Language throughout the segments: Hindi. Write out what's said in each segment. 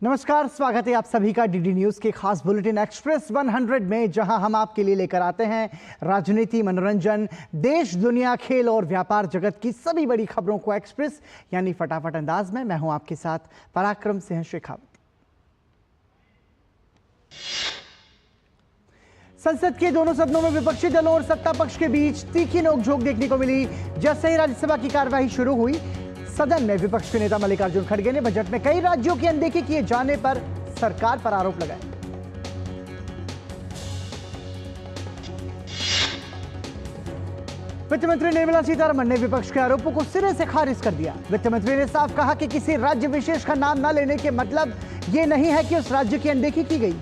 नमस्कार, स्वागत है आप सभी का डीडी न्यूज के खास बुलेटिन एक्सप्रेस 100 में, जहां हम आपके लिए लेकर आते हैं राजनीति, मनोरंजन, देश, दुनिया, खेल और व्यापार जगत की सभी बड़ी खबरों को एक्सप्रेस यानी फटाफट अंदाज में। मैं हूं आपके साथ पराक्रम सिंह शेखावत। संसद के दोनों सदनों में विपक्षी दलों और सत्ता पक्ष के बीच तीखी नोकझोंक देखने को मिली। जैसे ही राज्यसभा की कार्यवाही शुरू हुई, सदन में विपक्ष के नेता मल्लिकार्जुन खड़गे ने बजट में कई राज्यों की अनदेखी किए जाने पर सरकार पर आरोप लगाए। वित्त मंत्री निर्मला सीतारमण ने विपक्ष के आरोपों को सिरे से खारिज कर दिया। वित्त मंत्री ने साफ कहा कि किसी राज्य विशेष का नाम न लेने के मतलब यह नहीं है कि उस राज्य की अनदेखी की गई।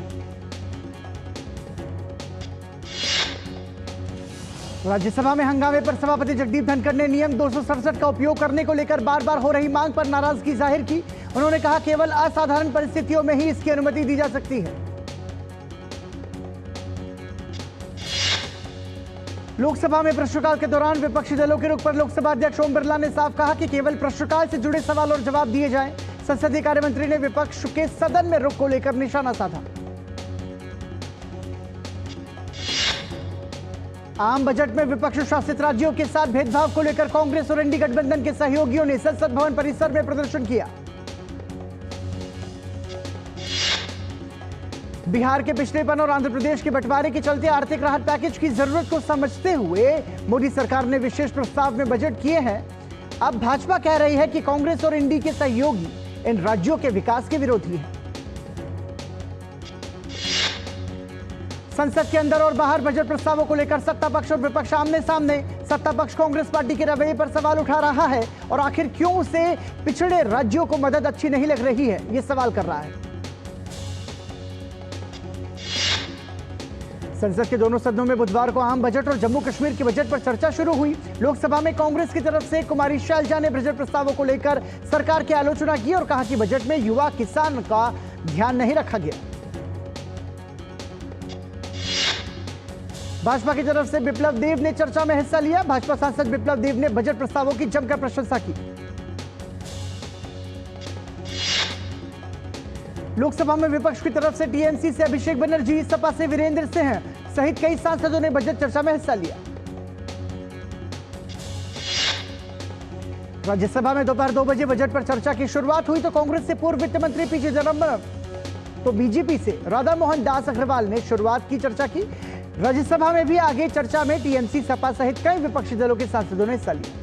राज्यसभा में हंगामे पर सभापति जगदीप धनखड़ ने नियम 267 का उपयोग करने को लेकर बार बार हो रही मांग पर नाराजगी जाहिर की। उन्होंने कहा केवल असाधारण परिस्थितियों में ही इसकी अनुमति दी जा सकती है। लोकसभा में प्रश्नकाल के दौरान विपक्षी दलों के रुख पर लोकसभा अध्यक्ष ओम बिरला ने साफ कहा कि केवल प्रश्नकाल से जुड़े सवाल और जवाब दिए जाएं। संसदीय कार्य मंत्री ने विपक्ष के सदन में रुख को लेकर निशाना साधा। आम बजट में विपक्ष शासित राज्यों के साथ भेदभाव को लेकर कांग्रेस और एनडीए गठबंधन के सहयोगियों ने संसद भवन परिसर में प्रदर्शन किया। बिहार के पिछड़ेपन और आंध्र प्रदेश के बंटवारे के चलते आर्थिक राहत पैकेज की जरूरत को समझते हुए मोदी सरकार ने विशेष प्रस्ताव में बजट किए हैं। अब भाजपा कह रही है कि कांग्रेस और एनडीए के सहयोगी इन राज्यों के विकास के विरोधी हैं। संसद के अंदर और बाहर बजट प्रस्तावों को लेकर सत्ता पक्ष और विपक्ष आमने सामने। सत्ता पक्ष कांग्रेस पार्टी के रवैये पर सवाल उठा रहा है और आखिर क्यों उसे पिछड़े राज्यों को मदद अच्छी नहीं लग रही है, यह सवाल कर रहा है। संसद के दोनों सदनों में बुधवार को आम बजट और जम्मू कश्मीर के बजट पर चर्चा शुरू हुई। लोकसभा में कांग्रेस की तरफ से कुमारी शैलजा ने बजट प्रस्तावों को लेकर सरकार की आलोचना की और कहा कि बजट में युवा किसान का ध्यान नहीं रखा गया। भाजपा की तरफ से बिप्लब देव ने चर्चा में हिस्सा लिया। भाजपा सांसद बिप्लब देव ने बजट प्रस्तावों की जमकर प्रशंसा की। लोकसभा में विपक्ष की तरफ से टीएमसी से अभिषेक बनर्जी, सपा से वीरेंद्र सिंह सहित कई सांसदों ने बजट चर्चा में हिस्सा लिया। राज्यसभा में दोपहर 2 बजे बजट पर चर्चा की शुरुआत हुई तो कांग्रेस से पूर्व वित्त मंत्री पी चिदंबरम तो बीजेपी से राधा मोहन दास अग्रवाल ने शुरुआत की चर्चा की। राज्यसभा में भी आगे चर्चा में टीएमसी, सपा सहित कई विपक्षी दलों के सांसदों ने हिस्सा लिया।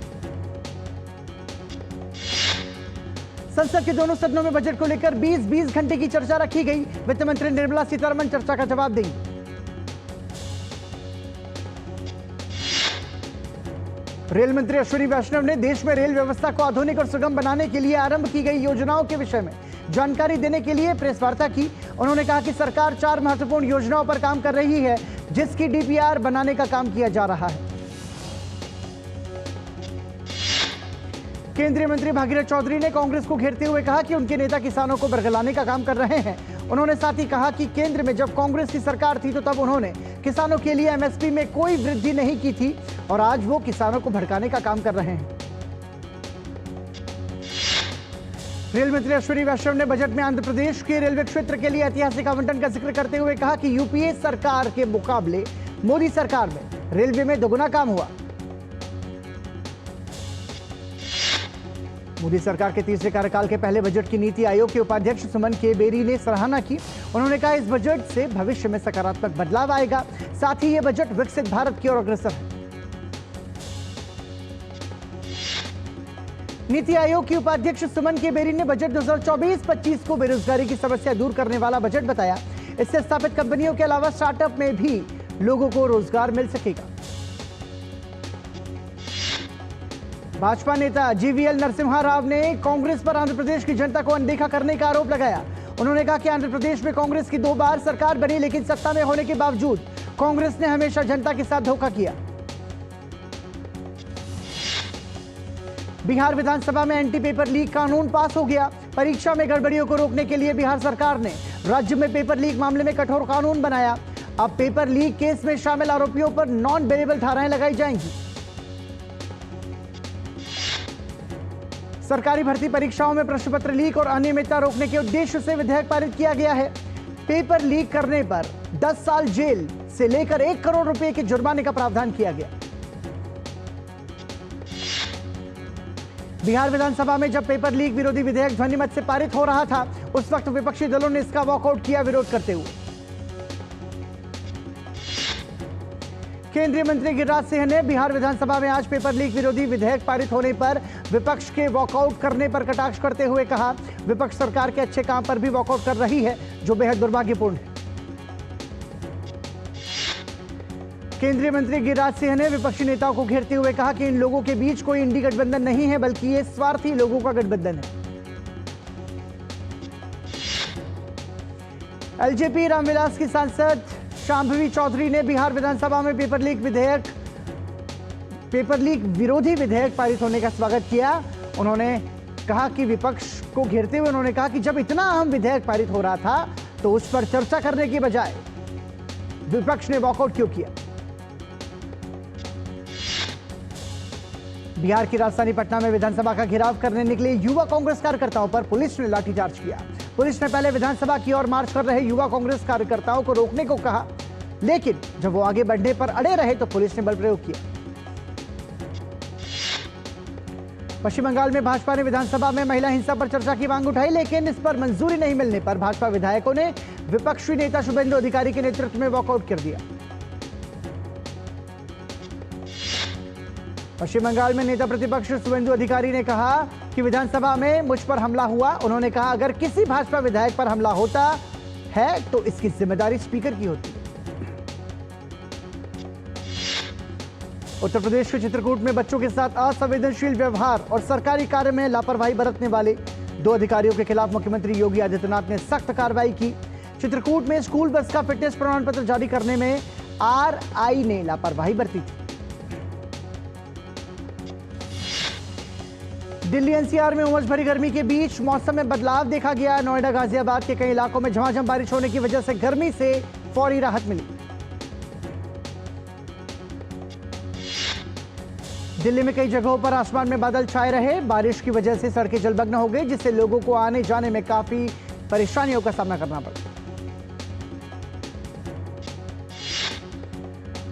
संसद के दोनों सदनों में बजट को लेकर 20-20 घंटे की चर्चा रखी गई। वित्त मंत्री निर्मला सीतारमण चर्चा का जवाब देंगी। रेल मंत्री अश्विनी वैष्णव ने देश में रेल व्यवस्था को आधुनिक और सुगम बनाने के लिए आरंभ की गई योजनाओं के विषय में जानकारी देने के लिए प्रेस वार्ता की। उन्होंने कहा कि सरकार 4 महत्वपूर्ण योजनाओं पर काम कर रही है, जिसकी डीपीआर बनाने का काम किया जा रहा है। केंद्रीय मंत्री भागीरथ चौधरी ने कांग्रेस को घेरते हुए कहा कि उनके नेता किसानों को बरगलाने का काम कर रहे हैं। उन्होंने साथ ही कहा कि केंद्र में जब कांग्रेस की सरकार थी तो तब उन्होंने किसानों के लिए एमएसपी में कोई वृद्धि नहीं की थी और आज वो किसानों को भड़काने का काम कर रहे हैं। रेल मंत्री अश्विनी वैष्णव ने बजट में आंध्र प्रदेश के रेलवे क्षेत्र के लिए ऐतिहासिक आवंटन का जिक्र करते हुए कहा कि यूपीए सरकार के मुकाबले मोदी सरकार में रेलवे में दोगुना काम हुआ। मोदी सरकार के तीसरे कार्यकाल के पहले बजट की नीति आयोग के उपाध्यक्ष सुमन के बेरी ने सराहना की। उन्होंने कहा इस बजट से भविष्य में सकारात्मक बदलाव आएगा, साथ ही यह बजट विकसित भारत की ओर अग्रसर है। नीति आयोग की उपाध्यक्ष सुमन के बेरी ने बजट 2024-25 को बेरोजगारी की समस्या दूर करने वाला बजट बताया। इससे स्थापित कंपनियों के अलावा स्टार्टअप में भी लोगों को रोजगार मिल सकेगा। भाजपा नेता जीवीएल नरसिम्हा राव ने कांग्रेस पर आंध्र प्रदेश की जनता को अनदेखा करने का आरोप लगाया। उन्होंने कहा कि आंध्र प्रदेश में कांग्रेस की 2 बार सरकार बनी, लेकिन सत्ता में होने के बावजूद कांग्रेस ने हमेशा जनता के साथ धोखा किया। बिहार विधानसभा में एंटी पेपर लीक कानून पास हो गया। परीक्षा में गड़बड़ियों को रोकने के लिए बिहार सरकार ने राज्य में पेपर लीक मामले में कठोर कानून बनाया। अब पेपर लीक केस में शामिल आरोपियों पर नॉन बेलेबल धाराएं लगाई जाएंगी। सरकारी भर्ती परीक्षाओं में प्रश्न पत्र लीक और अनियमितता रोकने के उद्देश्य से विधेयक पारित किया गया है। पेपर लीक करने पर 10 साल जेल से लेकर 1 करोड़ रुपए के जुर्माने का प्रावधान किया गया। बिहार विधानसभा में जब पेपर लीक विरोधी विधेयक ध्वनिमत से पारित हो रहा था, उस वक्त विपक्षी दलों ने इसका वॉकआउट किया विरोध करते हुए। केंद्रीय मंत्री गिरिराज सिंह ने बिहार विधानसभा में आज पेपर लीक विरोधी विधेयक पारित होने पर विपक्ष के वॉकआउट करने पर कटाक्ष करते हुए कहा, विपक्ष सरकार के अच्छे काम पर भी वॉकआउट कर रही है, जो बेहद दुर्भाग्यपूर्ण है। केंद्रीय मंत्री गिरिराज सिंह ने विपक्षी नेताओं को घेरते हुए कहा कि इन लोगों के बीच कोई इंडी गठबंधन नहीं है, बल्कि ये स्वार्थी लोगों का गठबंधन है। एलजेपी रामविलास की सांसद शांभवी चौधरी ने बिहार विधानसभा में पेपर लीक विरोधी विधेयक पारित होने का स्वागत किया। उन्होंने कहा कि विपक्ष को घेरते हुए उन्होंने कहा कि जब इतना अहम विधेयक पारित हो रहा था तो उस पर चर्चा करने की बजाय विपक्ष ने वॉकआउट क्यों किया। बिहार की राजधानी पटना में विधानसभा का घेराव करने निकले युवा कांग्रेस कार्यकर्ताओं पर पुलिस ने लाठीचार्ज किया। पुलिस ने पहले विधानसभा की ओर मार्च कर रहे युवा कांग्रेस कार्यकर्ताओं को रोकने को कहा, लेकिन जब वो आगे बढ़ने पर अड़े रहे तो पुलिस ने बल प्रयोग किया। पश्चिम बंगाल में भाजपा ने विधानसभा में महिला हिंसा पर चर्चा की मांग उठाई, लेकिन इस पर मंजूरी नहीं मिलने पर भाजपा विधायकों ने विपक्षी नेता शुभेंदु अधिकारी के नेतृत्व में वॉकआउट कर दिया। पश्चिम बंगाल में नेता प्रतिपक्ष शुभेंदु अधिकारी ने कहा कि विधानसभा में मुझ पर हमला हुआ। उन्होंने कहा, अगर किसी भाजपा विधायक पर हमला होता है तो इसकी जिम्मेदारी स्पीकर की होती है। उत्तर प्रदेश के चित्रकूट में बच्चों के साथ असंवेदनशील व्यवहार और सरकारी कार्य में लापरवाही बरतने वाले 2 अधिकारियों के खिलाफ मुख्यमंत्री योगी आदित्यनाथ ने सख्त कार्रवाई की। चित्रकूट में स्कूल बस का फिटनेस प्रमाण पत्र जारी करने में आरआई ने लापरवाही बरती थी। दिल्ली एनसीआर में उमस भरी गर्मी के बीच मौसम में बदलाव देखा गया। नोएडा, गाजियाबाद के कई इलाकों में झमाझम बारिश होने की वजह से गर्मी से फौरी राहत मिली। दिल्ली में कई जगहों पर आसमान में बादल छाए रहे। बारिश की वजह से सड़कें जलमग्न हो गई, जिससे लोगों को आने जाने में काफी परेशानियों का सामना करना पड़ा।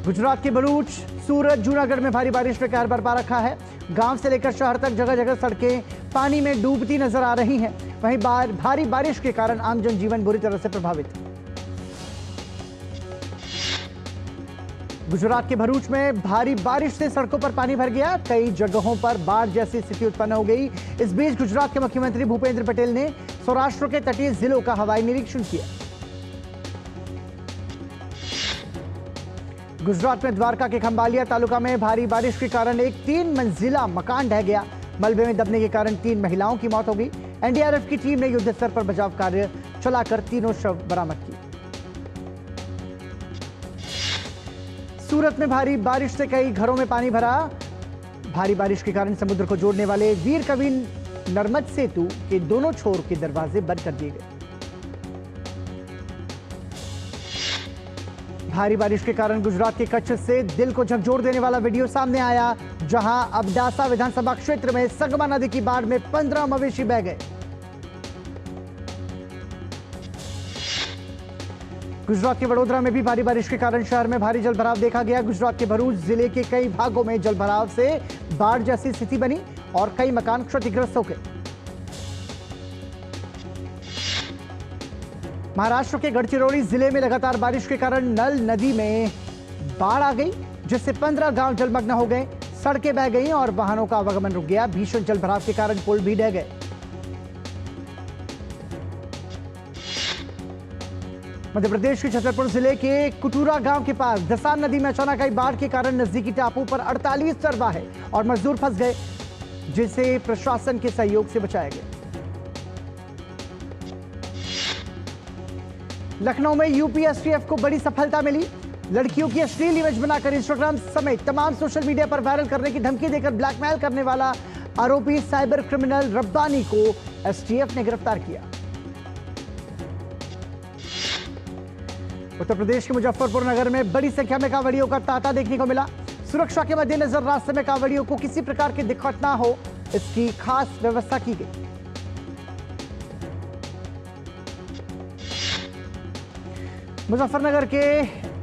गुजरात के भरूच, सूरत, जूनागढ़ में भारी बारिश ने कहर बरपा रखा है। गांव से लेकर शहर तक जगह जगह सड़कें पानी में डूबती नजर आ रही हैं। वहीं भारी बारिश के कारण आम जनजीवन बुरी तरह से प्रभावित है। गुजरात के भरूच में भारी बारिश से सड़कों पर पानी भर गया। कई जगहों पर बाढ़ जैसी स्थिति उत्पन्न हो गई। इस बीच गुजरात के मुख्यमंत्री भूपेंद्र पटेल ने सौराष्ट्र के तटीय जिलों का हवाई निरीक्षण किया। गुजरात में द्वारका के खंभालिया तालुका में भारी बारिश के कारण एक 3 मंजिला मकान ढह गया। मलबे में दबने के कारण 3 महिलाओं की मौत हो गई। एनडीआरएफ की टीम ने युद्ध स्तर पर बचाव कार्य चलाकर 3 शव बरामद किए। सूरत में भारी बारिश से कई घरों में पानी भरा। भारी बारिश के कारण समुद्र को जोड़ने वाले वीर कवि नर्मद सेतु के दोनों छोर के दरवाजे बंद कर दिए गए। भारी बारिश के कारण गुजरात के कच्छ से दिल को झकझोर देने वाला वीडियो सामने आया, जहां अबडासा विधानसभा क्षेत्र में संगमा नदी की बाढ़ में 15 मवेशी बह गए। गुजरात के वडोदरा में भी भारी बारिश के कारण शहर में भारी जलभराव देखा गया। गुजरात के भरूच जिले के कई भागों में जलभराव से बाढ़ जैसी स्थिति बनी और कई मकान क्षतिग्रस्त हो गए। महाराष्ट्र के गढ़चिरौली जिले में लगातार बारिश के कारण नल नदी में बाढ़ आ गई, जिससे 15 गांव जलमग्न हो गए। सड़कें बह गईं और वाहनों का आवागमन रुक गया। भीषण जलभराव के कारण पुल भी ढह गए। मध्य प्रदेश के छतरपुर जिले के कुटूरा गांव के पास दसान नदी में अचानक आई बाढ़ के कारण नजदीकी टापू पर 48 चरवाहे और मजदूर फंस गए, जिसे प्रशासन के सहयोग से बचाया गया। लखनऊ में यूपीएसटीएफ को बड़ी सफलता मिली। लड़कियों की अश्लील इमेज बनाकर इंस्टाग्राम समेत तमाम सोशल मीडिया पर वायरल करने की धमकी देकर ब्लैकमेल करने वाला आरोपी साइबर क्रिमिनल रब्बानी को एसटीएफ ने गिरफ्तार किया। उत्तर प्रदेश के मुजफ्फरपुर नगर में बड़ी संख्या में कांवड़ियों का तांता देखने को मिला। सुरक्षा के मद्देनजर रास्ते में कांवड़ियों को किसी प्रकार की दिक्कत ना हो, इसकी खास व्यवस्था की गई। मुजफ्फरनगर के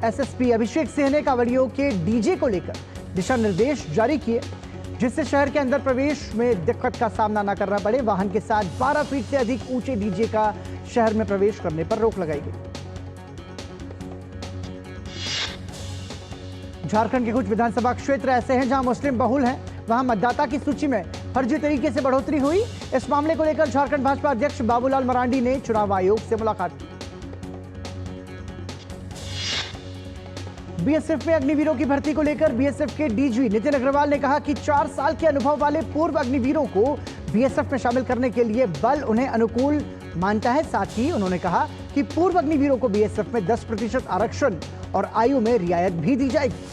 एसएसपी अभिषेक सिंह ने कांवड़ियों के डीजे को लेकर दिशा निर्देश जारी किए, जिससे शहर के अंदर प्रवेश में दिक्कत का सामना न करना पड़े। वाहन के साथ 12 फीट से अधिक ऊंचे डीजे का शहर में प्रवेश करने पर रोक लगाई गई। झारखंड के कुछ विधानसभा क्षेत्र ऐसे हैं जहां मुस्लिम बहुल हैं, वहां मतदाता की सूची में फर्जी तरीके से बढ़ोतरी हुई। इस मामले को लेकर झारखंड भाजपा अध्यक्ष बाबूलाल मरांडी ने चुनाव आयोग से मुलाकात की। बीएसएफ में अग्निवीरों की भर्ती को लेकर बीएसएफ के डीजी नितिन अग्रवाल ने कहा कि 4 साल के अनुभव वाले पूर्व अग्निवीरों को बीएसएफ में शामिल करने के लिए बल उन्हें अनुकूल मानता है। साथ ही उन्होंने कहा कि पूर्व अग्निवीरों को बीएसएफ में 10% आरक्षण और आयु में रियायत भी दी जाएगी।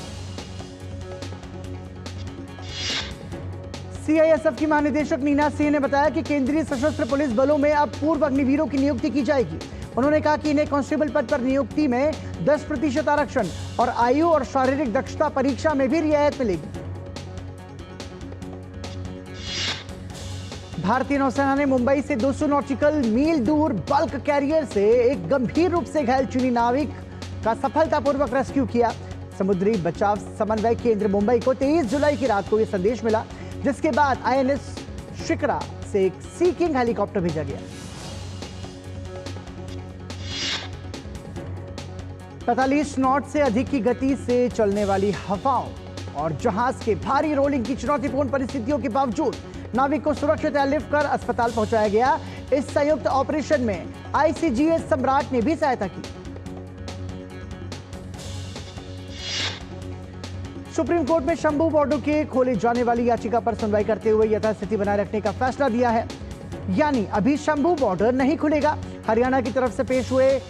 सीआईएसएफ की महानिदेशक नीना सिंह ने बताया कि केंद्रीय सशस्त्र पुलिस बलों में अब पूर्व अग्निवीरों की नियुक्ति की जाएगी। उन्होंने कहा कि इन्हें कांस्टेबल पद पर नियुक्ति में 10% आरक्षण और आयु और शारीरिक दक्षता परीक्षा में भी रियायत मिलेगी। भारतीय नौसेना ने मुंबई से 200 नॉटिकल मील दूर बल्क कैरियर से एक गंभीर रूप से घायल चीनी नाविक का सफलतापूर्वक रेस्क्यू किया। समुद्री बचाव समन्वय केंद्र मुंबई को 23 जुलाई की रात को यह संदेश मिला, जिसके बाद आईएनएस शिकरा से एक सी किंग हेलीकॉप्टर भेजा गया। 45 नॉट से अधिक की गति से चलने वाली हवाओं और जहाज के भारी रोलिंग की चुनौतीपूर्ण परिस्थितियों के बावजूद नाविक को सुरक्षित एयरलिफ्ट कर अस्पताल पहुंचाया गया। इस संयुक्त ऑपरेशन में आईसीजीएस सम्राट ने भी सहायता की। सुप्रीम कोर्ट में शंभू बॉर्डर के खोले जाने वाली याचिका पर सुनवाई करते हुए यथास्थिति बनाए रखने का फैसला दिया है, यानी अभी शंभू बॉर्डर नहीं खुलेगा। हरियाणा की तरफ से पेश हुए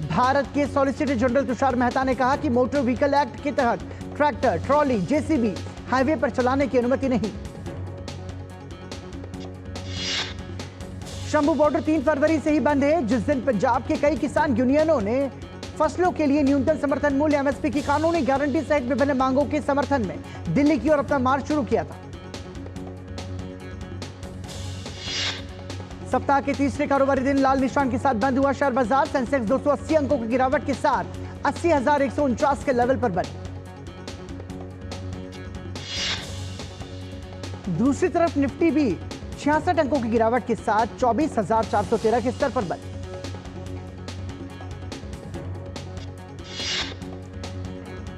भारत के सॉलिसिटर जनरल तुषार मेहता ने कहा कि मोटर व्हीकल एक्ट के तहत ट्रैक्टर, ट्रॉली, जेसीबी हाईवे पर चलाने की अनुमति नहीं। शंभू बॉर्डर 3 फरवरी से ही बंद है, जिस दिन पंजाब के कई किसान यूनियनों ने फसलों के लिए न्यूनतम समर्थन मूल्य एमएसपी की कानूनी गारंटी सहित विभिन्न मांगों के समर्थन में दिल्ली की ओर अपना मार्च शुरू किया था। सप्ताह के तीसरे कारोबारी दिन लाल निशान के साथ बंद हुआ शेयर बाजार। सेंसेक्स 280 अंकों की गिरावट के साथ 80,149 के लेवल पर बंद। दूसरी तरफ निफ्टी भी 66 अंकों की गिरावट के साथ 24,413 के स्तर पर बंद।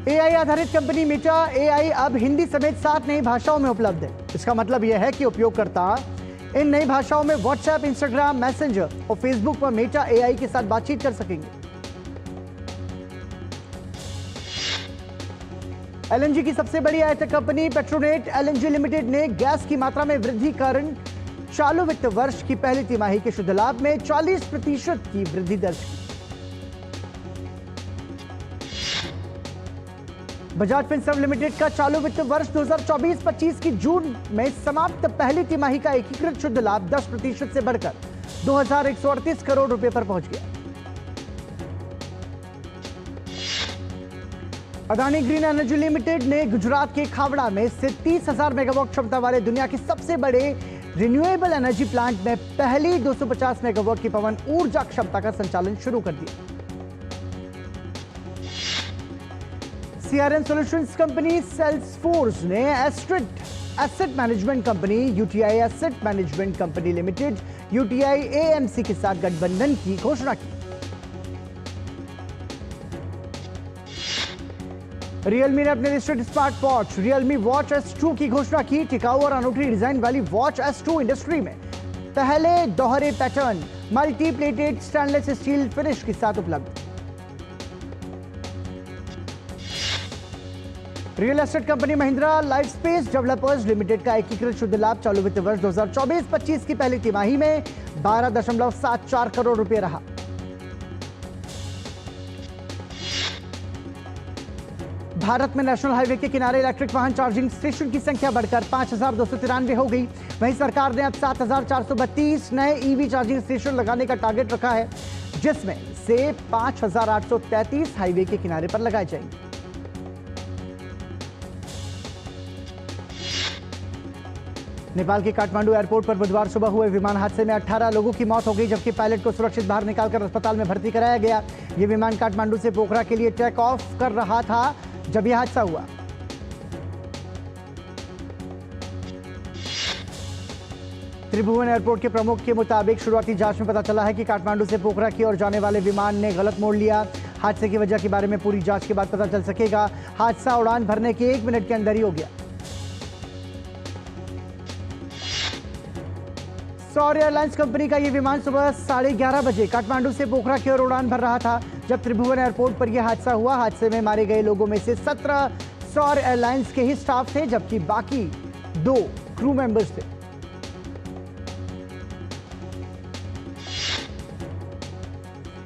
एआई आधारित कंपनी मेटा एआई अब हिंदी समेत 7 नई भाषाओं में उपलब्ध है। इसका मतलब यह है कि उपयोगकर्ता इन नई भाषाओं में व्हाट्सएप, इंस्टाग्राम, मैसेंजर और फेसबुक पर मेटा एआई के साथ बातचीत कर सकेंगे। एलएनजी की सबसे बड़ी आयातक कंपनी पेट्रोनेट एलएनजी लिमिटेड ने गैस की मात्रा में वृद्धि कारण चालू वित्त वर्ष की पहली तिमाही के शुद्ध लाभ में 40% की वृद्धि दर्ज की। बजाज फिनसर्व लिमिटेड का चालू वित्त वर्ष 2024-25 की जून में समाप्त पहली तिमाही का एकीकृत शुद्ध लाभ 10% से बढ़कर 2,138 करोड़ रुपए पर पहुंच गया। अदानी ग्रीन एनर्जी लिमिटेड ने गुजरात के खावड़ा में स्थित 30,000 मेगावाट क्षमता वाले दुनिया के सबसे बड़े रिन्यूएबल एनर्जी प्लांट में पहली 250 मेगावाट की पवन ऊर्जा क्षमता का संचालन शुरू कर दिया। सीआरएम सॉल्यूशंस कंपनी सेल्सफोर्स ने एस्ट्रिट asset management company, UTI asset management company limited, UTI AMC के साथ गठबंधन की घोषणा की। रियलमी ने अपने listed smart watch Realme watch S2 की घोषणा की। टिकाऊ और अनूठी डिजाइन वाली वॉच S2 इंडस्ट्री में पहले दोहरे pattern multi plated stainless steel finish के साथ उपलब्ध। Real estate company Mahindra Lifespace developers limited का एकीकृत शुद्ध लाभ चालू वित्त वर्ष 2024-25 की पहली तिमाही में 12.74 करोड़ रुपए रहा। भारत में नेशनल हाईवे के किनारे इलेक्ट्रिक वाहन चार्जिंग स्टेशन की संख्या बढ़कर 5,293 हो गई। वहीं सरकार ने अब 7,432 नए ईवी चार्जिंग स्टेशन लगाने का टारगेट रखा है, जिसमें से 5,833 हाईवे के किनारे पर लगाए जाएंगे। नेपाल के काठमांडू एयरपोर्ट पर बुधवार सुबह हुए विमान हादसे में 18 लोगों की मौत हो गई, जबकि पायलट को सुरक्षित बाहर निकालकर अस्पताल में भर्ती कराया गया। ये विमान काठमांडू से पोखरा के लिए टेक ऑफ कर रहा था जब यह हादसा हुआ। त्रिभुवन एयरपोर्ट के प्रमुख के मुताबिक शुरुआती जांच में पता चला है कि काठमांडू से पोखरा की ओर जाने वाले विमान ने गलत मोड़ लिया। हादसे की वजह के बारे में पूरी जांच के बाद पता चल सकेगा। हादसा उड़ान भरने के 1 मिनट के अंदर ही हो गया। सौर एयरलाइंस कंपनी का यह विमान सुबह 11:30 बजे काठमांडू से पोखरा की ओर उड़ान भर रहा था जब त्रिभुवन एयरपोर्ट पर यह हादसा हुआ। हादसे में मारे गए लोगों में से 17 सौर एयरलाइंस के ही स्टाफ थे, जबकि बाकी 2 क्रू मेंबर्स थे।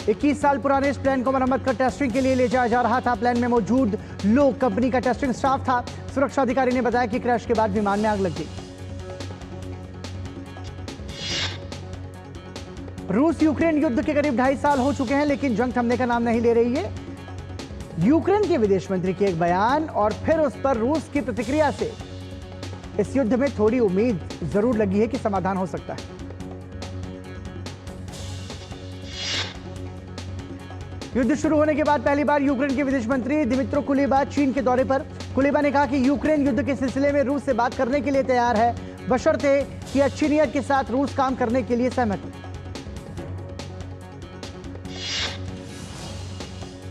इक्कीस साल पुराने इस प्लेन को मरम्मत कर टेस्टिंग के लिए ले जाया जा रहा था। प्लेन में मौजूद लोग कंपनी का टेस्टिंग स्टाफ था। सुरक्षा अधिकारी ने बताया कि क्रैश के बाद विमान में आग लग गई। रूस यूक्रेन युद्ध के करीब 2.5 साल हो चुके हैं, लेकिन जंग थमने का नाम नहीं ले रही है। यूक्रेन के विदेश मंत्री के एक बयान और फिर उस पर रूस की प्रतिक्रिया से इस युद्ध में थोड़ी उम्मीद जरूर लगी है कि समाधान हो सकता है। युद्ध शुरू होने के बाद पहली बार यूक्रेन के विदेश मंत्री दिमित्रो कुलेबा चीन के दौरे पर। कुलेबा ने कहा कि यूक्रेन युद्ध के सिलसिले में रूस से बात करने के लिए तैयार है, बशर्ते कि अच्छी नीयत के साथ रूस काम करने के लिए सहमत है।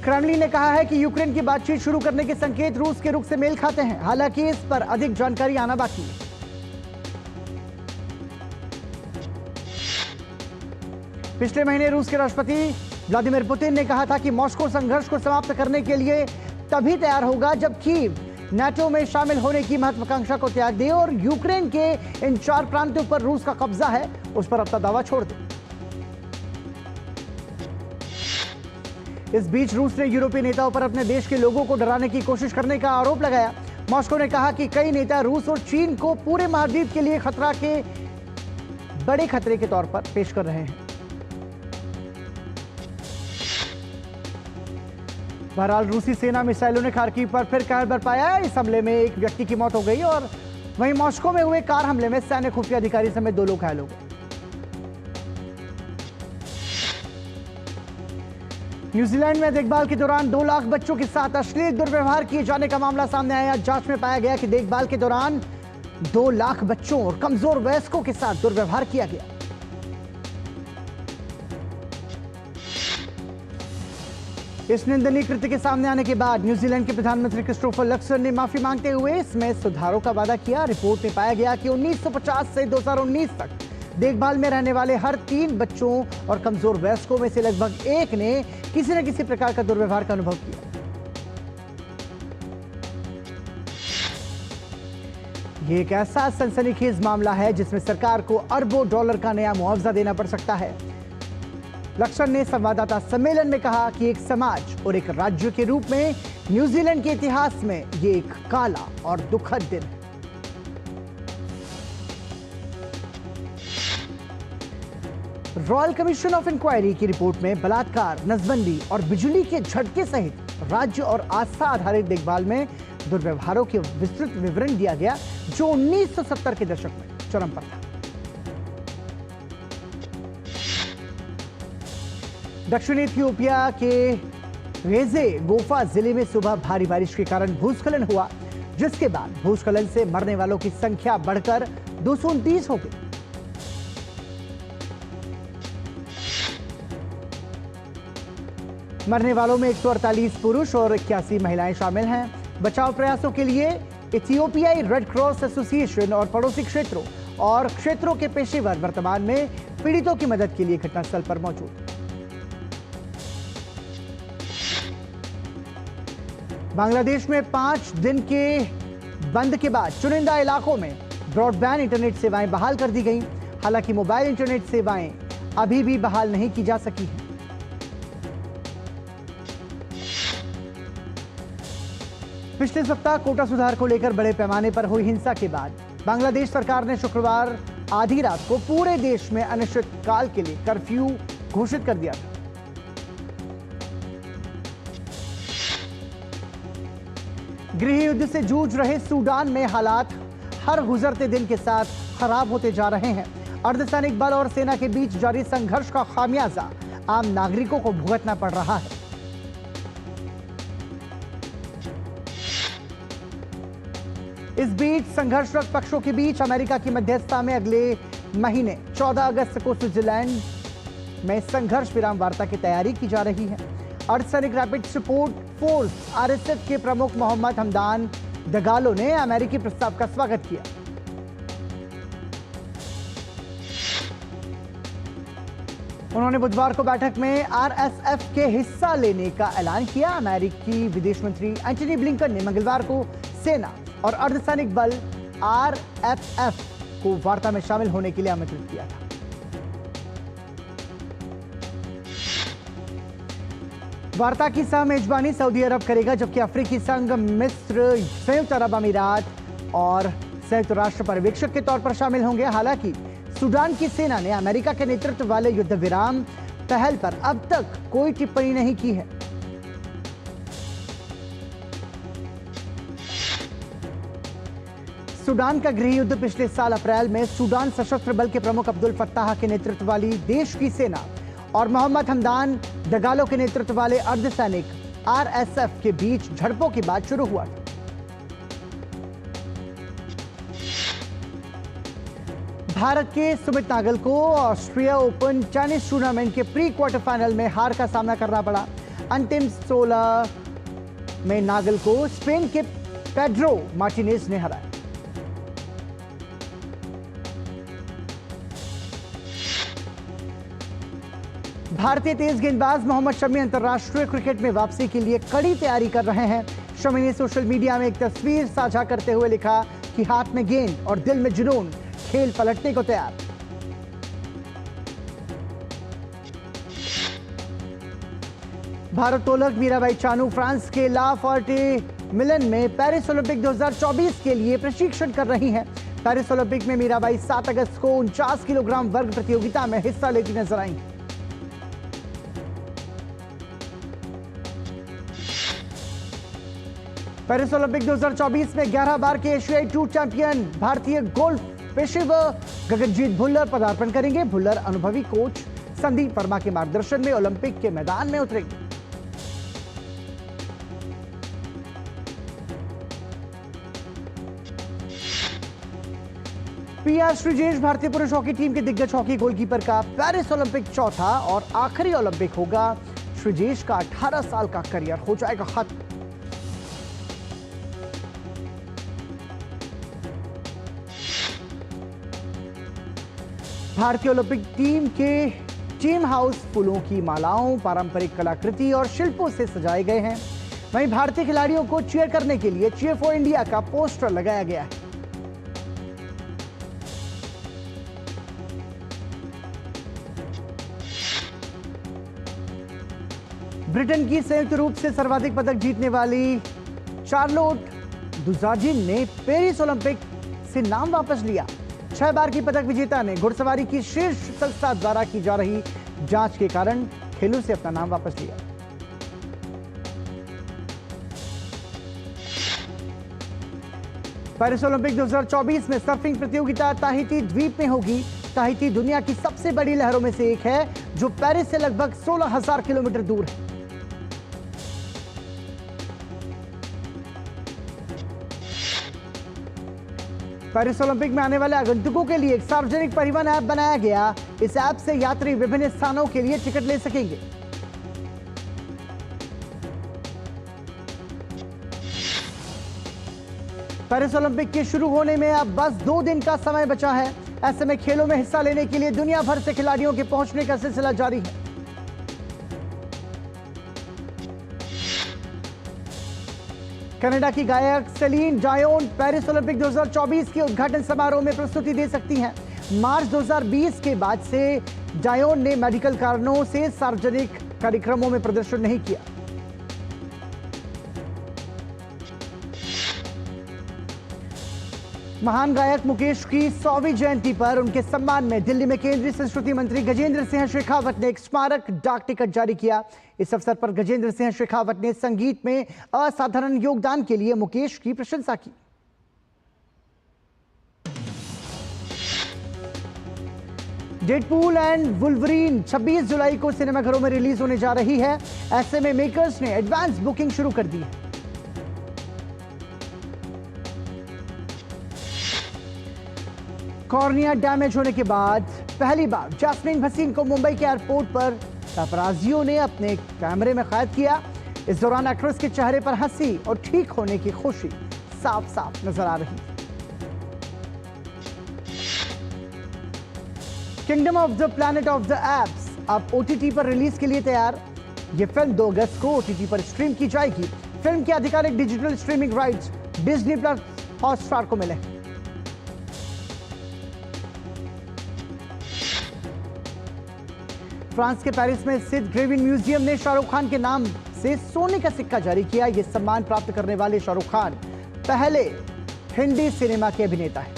क्रेमलिन ने कहा है कि यूक्रेन की बातचीत शुरू करने के संकेत रूस के रुख से मेल खाते हैं, हालांकि इस पर अधिक जानकारी आना बाकी है। पिछले महीने रूस के राष्ट्रपति व्लादिमीर पुतिन ने कहा था कि मॉस्को संघर्ष को समाप्त करने के लिए तभी तैयार होगा जब कीव नाटो में शामिल होने की महत्वाकांक्षा को त्याग दे और यूक्रेन के इन 4 प्रांतों पर रूस का कब्जा है उस पर अपना दावा छोड़ दे। इस बीच रूस ने यूरोपीय नेताओं पर अपने देश के लोगों को डराने की कोशिश करने का आरोप लगाया। मॉस्को ने कहा कि कई नेता रूस और चीन को पूरे महाद्वीप के लिए बड़े खतरे के तौर पर पेश कर रहे हैं। बहरहाल रूसी सेना मिसाइलों ने खार्किव पर फिर कहर बरपाया। इस हमले में एक व्यक्ति की मौत हो गई और वहीं मॉस्को में हुए कार हमले में सैन्य खुफिया अधिकारी समेत 2 लोग घायल हो गए। न्यूजीलैंड में देखभाल के दौरान 2 लाख बच्चों के साथ अश्लील दुर्व्यवहार किए जाने का मामला सामने आया। जांच में पाया गया कि देखभाल के दौरान 2 लाख बच्चों और कमजोर वयस्कों के साथ दुर्व्यवहार किया गया। इस निंदनीय कृत्य के सामने आने के बाद न्यूजीलैंड के प्रधानमंत्री क्रिस्टोफर लक्सन ने माफी मांगते हुए इसमें सुधारों का वादा किया। रिपोर्ट में पाया गया कि 1950 से 2019 तक देखभाल में रहने वाले हर 3 बच्चों और कमजोर वयस्कों में से लगभग 1 ने किसी न किसी प्रकार का दुर्व्यवहार का अनुभव किया। यह एक ऐसा सनसनीखेज मामला है जिसमें सरकार को अरबों डॉलर का नया मुआवजा देना पड़ सकता है। लक्सन ने संवाददाता सम्मेलन में कहा कि एक समाज और एक राज्य के रूप में न्यूजीलैंड के इतिहास में यह एक काला और दुखद दिन है। रॉयल कमीशन ऑफ इंक्वायरी की रिपोर्ट में बलात्कार, नसबंदी और बिजली के झटके सहित राज्य और आस्था आधारित देखभाल में दुर्व्यवहारों के विस्तृत विवरण दिया गया, जो 1970 के दशक में चरम पर था। दक्षिणी इथियोपिया के रेजे गोफा जिले में सुबह भारी बारिश के कारण भूस्खलन हुआ, जिसके बाद भूस्खलन से मरने वालों की संख्या बढ़कर 229 हो गई। मरने वालों में 148 पुरुष और 81 महिलाएं शामिल हैं। बचाव प्रयासों के लिए इथियोपियाई रेड क्रॉस एसोसिएशन और पड़ोसी क्षेत्रों के पेशेवर वर्तमान में पीड़ितों की मदद के लिए घटनास्थल पर मौजूद। बांग्लादेश में 5 दिन के बंद के बाद चुनिंदा इलाकों में ब्रॉडबैंड इंटरनेट सेवाएं बहाल कर दी गईं। हालांकि मोबाइल इंटरनेट सेवाएं अभी भी बहाल नहीं की जा सकी हैं। पिछले सप्ताह कोटा सुधार को लेकर बड़े पैमाने पर हुई हिंसा के बाद बांग्लादेश सरकार ने शुक्रवार आधी रात को पूरे देश में अनिश्चितकाल के लिए कर्फ्यू घोषित कर दिया था। गृह युद्ध से जूझ रहे सूडान में हालात हर गुजरते दिन के साथ खराब होते जा रहे हैं। अर्धसैनिक बल और सेना के बीच जारी संघर्ष का खामियाजा आम नागरिकों को भुगतना पड़ रहा है। इस बीच संघर्षरत पक्षों के बीच अमेरिका की मध्यस्थता में अगले महीने 14 अगस्त को स्विट्जरलैंड में संघर्ष विराम वार्ता की तैयारी की जा रही है। अर्धसैनिक रैपिड सपोर्ट फोर्स आरएसएफ के प्रमुख मोहम्मद हमदान दगालो ने अमेरिकी प्रस्ताव का स्वागत किया। उन्होंने बुधवार को बैठक में आरएसएफ के हिस्सा लेने का ऐलान किया। अमेरिकी विदेश मंत्री एंटनी ब्लिंकन ने मंगलवार को सेना और अर्धसैनिक बल आरएफएफ को वार्ता में शामिल होने के लिए आमंत्रित किया था। वार्ता की सह मेजबानी सऊदी अरब करेगा, जबकि अफ्रीकी संघ, मिस्र, संयुक्त अरब अमीरात और संयुक्त राष्ट्र पर्यवेक्षक के तौर पर शामिल होंगे। हालांकि सूडान की सेना ने अमेरिका के नेतृत्व वाले युद्ध विराम पहल पर अब तक कोई टिप्पणी नहीं की है। सूडान का गृह युद्ध पिछले साल अप्रैल में सूडान सशस्त्र बल के प्रमुख अब्दुल फत्ताह के नेतृत्व वाली देश की सेना और मोहम्मद हमदान दगालो के नेतृत्व वाले अर्धसैनिक आरएसएफ के बीच झड़पों के बाद शुरू हुआ था। भारत के सुमित नागल को ऑस्ट्रिया ओपन टेनिस टूर्नामेंट के प्री क्वार्टर फाइनल में हार का सामना करना पड़ा। अंतिम 16 में नागल को स्पेन के पेड्रो मार्टिनेज ने हराया। भारतीय तेज गेंदबाज मोहम्मद शमी अंतर्राष्ट्रीय क्रिकेट में वापसी के लिए कड़ी तैयारी कर रहे हैं। शमी ने सोशल मीडिया में एक तस्वीर साझा करते हुए लिखा कि हाथ में गेंद और दिल में जुनून, खेल पलटने को तैयार। भारोत्तोलक मीराबाई चानू फ्रांस के ला फॉर्टे मिलन में पेरिस ओलंपिक 2024 के लिए प्रशिक्षण कर रही हैं। पेरिस ओलंपिक में मीराबाई 7 अगस्त को 49 किलोग्राम वर्ग प्रतियोगिता में हिस्सा लेती नजर आई। पेरिस ओलंपिक 2024 में 11 बार के एशियाई टूर चैंपियन भारतीय गोल्फ पेशेवर गगनजीत भुल्लर पदार्पण करेंगे। भुल्लर अनुभवी कोच संदीप वर्मा के मार्गदर्शन में ओलंपिक के मैदान में उतरेंगे। पीआर श्रीजेश भारतीय पुरुष हॉकी टीम के दिग्गज हॉकी गोलकीपर का पेरिस ओलंपिक चौथा और आखिरी ओलंपिक होगा। श्रीजेश का 18 साल का करियर हो जाएगा खत्म। भारतीय ओलंपिक टीम के टीम हाउस फूलों की मालाओं, पारंपरिक कलाकृति और शिल्पों से सजाए गए हैं। वहीं भारतीय खिलाड़ियों को चीयर करने के लिए चीयर फॉर इंडिया का पोस्टर लगाया गया है। ब्रिटेन की संयुक्त रूप से सर्वाधिक पदक जीतने वाली चार्लोट दुजाजिन ने पेरिस ओलंपिक से नाम वापस लिया। 6 बार की पदक विजेता ने घुड़सवारी की शीर्ष संस्था द्वारा की जा रही जांच के कारण खेलों से अपना नाम वापस लिया। पेरिस ओलंपिक 2024 में सर्फिंग प्रतियोगिता ताहिती द्वीप में होगी। ताहिती दुनिया की सबसे बड़ी लहरों में से एक है, जो पेरिस से लगभग 16,000 किलोमीटर दूर है। पेरिस ओलंपिक में आने वाले आगंतुकों के लिए एक सार्वजनिक परिवहन ऐप बनाया गया। इस ऐप से यात्री विभिन्न स्थानों के लिए टिकट ले सकेंगे। पेरिस ओलंपिक के शुरू होने में अब बस 2 दिन का समय बचा है। ऐसे में खेलों में हिस्सा लेने के लिए दुनिया भर से खिलाड़ियों के पहुंचने का सिलसिला जारी है। कनाडा की गायक सेलिन डायोन पेरिस ओलंपिक 2024 के उद्घाटन समारोह में प्रस्तुति दे सकती हैं। मार्च 2020 के बाद से डायोन ने मेडिकल कारणों से सार्वजनिक कार्यक्रमों में प्रदर्शन नहीं किया। महान गायक मुकेश की 100वीं जयंती पर उनके सम्मान में दिल्ली में केंद्रीय संस्कृति मंत्री गजेंद्र सिंह शेखावत ने एक स्मारक डाक टिकट जारी किया। इस अवसर पर गजेंद्र सिंह शेखावत ने संगीत में असाधारण योगदान के लिए मुकेश की प्रशंसा की। डेडपूल एंड वुल्वरीन 26 जुलाई को सिनेमाघरों में रिलीज होने जा रही है। ऐसे में मेकर्स ने एडवांस बुकिंग शुरू कर दी है। कॉर्निया डैमेज होने के बाद पहली बार जैस्मीन भसीन को मुंबई के एयरपोर्ट पर पैपराजियों ने अपने कैमरे में कैद किया। इस दौरान एक्ट्रेस के चेहरे पर हंसी और ठीक होने की खुशी साफ साफ नजर आ रही। Kingdom of the planet of the apps अब OTT पर रिलीज के लिए तैयार। यह फिल्म 2 अगस्त को OTT पर स्ट्रीम की जाएगी। फिल्म के आधिकारिक digital streaming rights Disney plus Hotstar को मिले। फ्रांस के पेरिस में स्थित ग्रेविन म्यूजियम ने शाहरुख खान के नाम से सोने का सिक्का जारी किया। यह सम्मान प्राप्त करने वाले शाहरुख खान पहले हिंदी सिनेमा के अभिनेता हैं।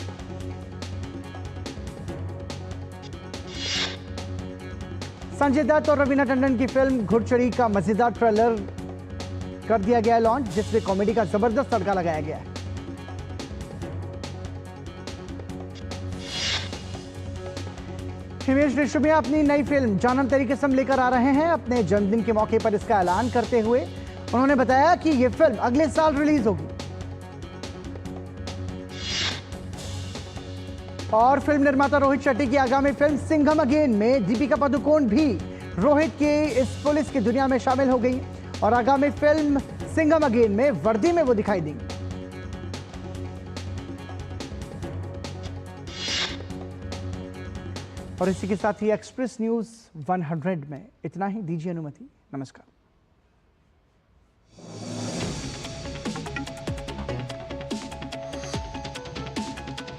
संजय दत्त और रवीना टंडन की फिल्म घुड़चढ़ी का मजेदार ट्रेलर कर दिया गया लॉन्च, जिसमें कॉमेडी का जबरदस्त तड़का लगाया गया है। हिमेश रेशमिया अपनी नई फिल्म जानम तेरी कसम लेकर आ रहे हैं। अपने जन्मदिन के मौके पर इसका ऐलान करते हुए उन्होंने बताया कि यह फिल्म अगले साल रिलीज होगी। और फिल्म निर्माता रोहित शेट्टी की आगामी फिल्म सिंघम अगेन में दीपिका पादुकोण भी रोहित के इस पुलिस की दुनिया में शामिल हो गई और आगामी फिल्म सिंघम अगेन में वर्दी में वो दिखाई देंगी। और इसी के साथ ही एक्सप्रेस न्यूज 100 में इतना ही। दीजिए अनुमति। नमस्कार।